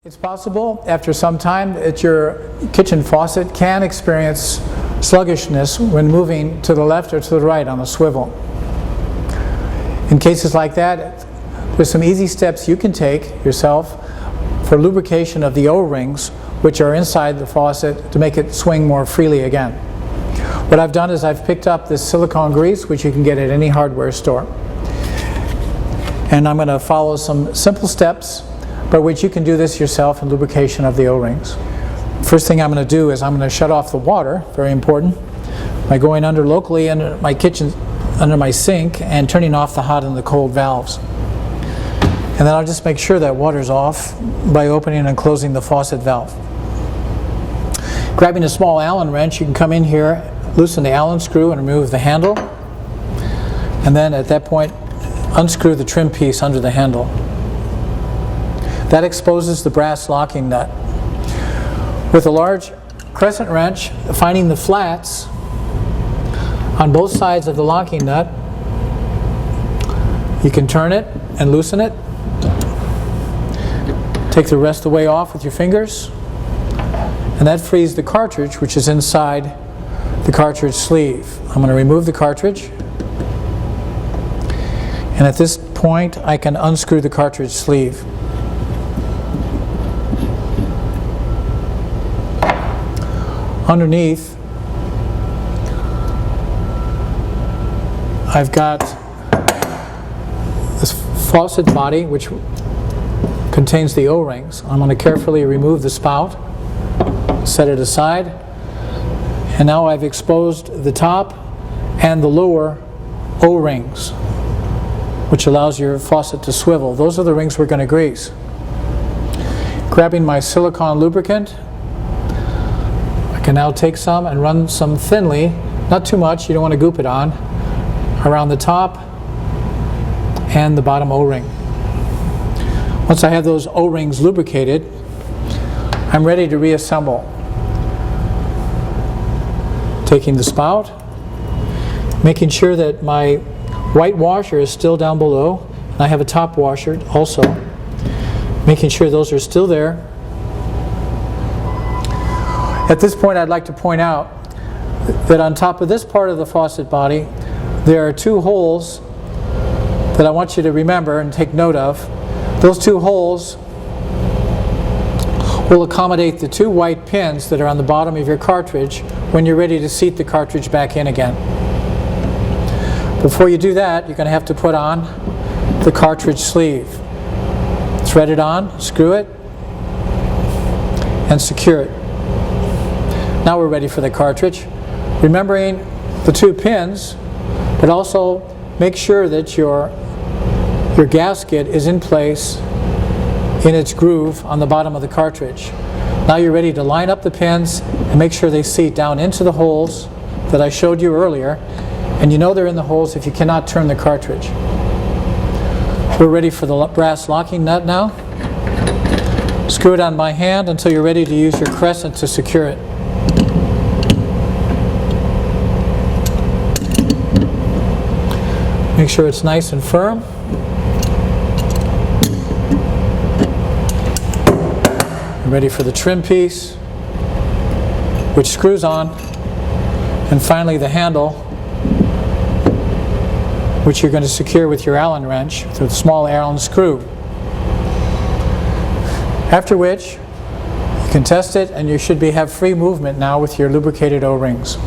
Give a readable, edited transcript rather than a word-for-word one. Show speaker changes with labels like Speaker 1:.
Speaker 1: It's possible after some time that your kitchen faucet can experience sluggishness when moving to the left or to the right on a swivel. In cases like that, there's some easy steps you can take yourself for lubrication of the O-rings which are inside the faucet to make it swing more freely again. What I've done is I've picked up this silicone grease which you can get at any hardware store. And I'm going to follow some simple steps by which you can do this yourself in lubrication of the O-rings. First thing I'm going to do is I'm going to shut off the water, very important, by going under locally under my kitchen, under my sink, and turning off the hot and the cold valves. And then I'll just make sure that water's off by opening and closing the faucet valve. Grabbing a small Allen wrench, you can come in here, loosen the Allen screw and remove the handle, and then at that point unscrew the trim piece under the handle. That exposes the brass locking nut. With a large crescent wrench, finding the flats on both sides of the locking nut, you can turn it and loosen it. Take the rest of the way off with your fingers, and that frees the cartridge which is inside the cartridge sleeve. I'm going to remove the cartridge, and at this point I can unscrew the cartridge sleeve. Underneath, I've got this faucet body which contains the O-rings. I'm going to carefully remove the spout, set it aside, and now I've exposed the top and the lower O-rings, which allows your faucet to swivel. Those are the rings we're going to grease. Grabbing my silicone lubricant, I can now take some and run some thinly, not too much, you don't want to goop it on, around the top and the bottom O-ring. Once I have those O-rings lubricated, I'm ready to reassemble. Taking the spout, making sure that my white washer is still down below, and I have a top washer also, making sure those are still there. At this point I'd like to point out that on top of this part of the faucet body there are two holes that I want you to remember and take note of. Those two holes will accommodate the two white pins that are on the bottom of your cartridge when you're ready to seat the cartridge back in again. Before you do that, you're going to have to put on the cartridge sleeve. Thread it on, screw it, and secure it. Now we're ready for the cartridge. Remembering the two pins, but also make sure that your gasket is in place in its groove on the bottom of the cartridge. Now you're ready to line up the pins and make sure they seat down into the holes that I showed you earlier, and you know they're in the holes if you cannot turn the cartridge. We're ready for the brass locking nut now. Screw it on by hand until you're ready to use your crescent to secure it. Make sure it's nice and firm. I'm ready for the trim piece, which screws on, and finally the handle, which you're going to secure with your Allen wrench through the small Allen screw. After which, you can test it, and you should have free movement now with your lubricated O-rings.